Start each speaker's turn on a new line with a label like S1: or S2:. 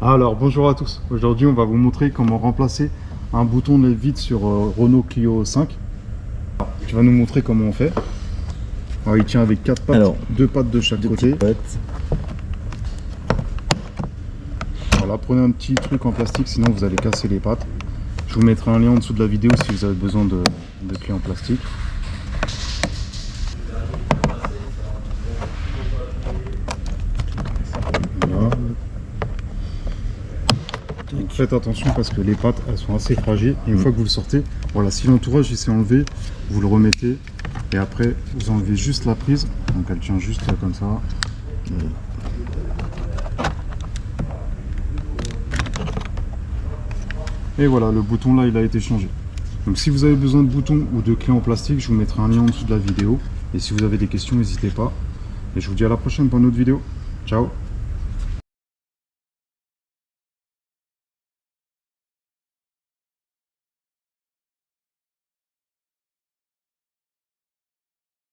S1: Alors bonjour à tous, aujourd'hui on va vous montrer comment remplacer un bouton de vide sur Renault Clio 5. Alors, tu vas nous montrer comment on fait. Alors, il tient avec 4 pattes,
S2: Alors,
S1: 2 pattes de chaque côté. Voilà, prenez un petit truc en plastique, sinon vous allez casser les pattes. Je vous mettrai un lien en dessous de la vidéo si vous avez besoin de clés en plastique. Voilà. Donc faites attention parce que les pattes elles sont assez fragiles. Et une fois que vous le sortez, voilà, si l'entourage il s'est enlevé, vous le remettez et après vous enlevez juste la prise. Donc elle tient juste comme ça. Et voilà, le bouton là il a été changé. Donc si vous avez besoin de boutons ou de clés en plastique, je vous mettrai un lien en dessous de la vidéo. Et si vous avez des questions, n'hésitez pas. Et je vous dis à la prochaine pour une autre vidéo. Ciao!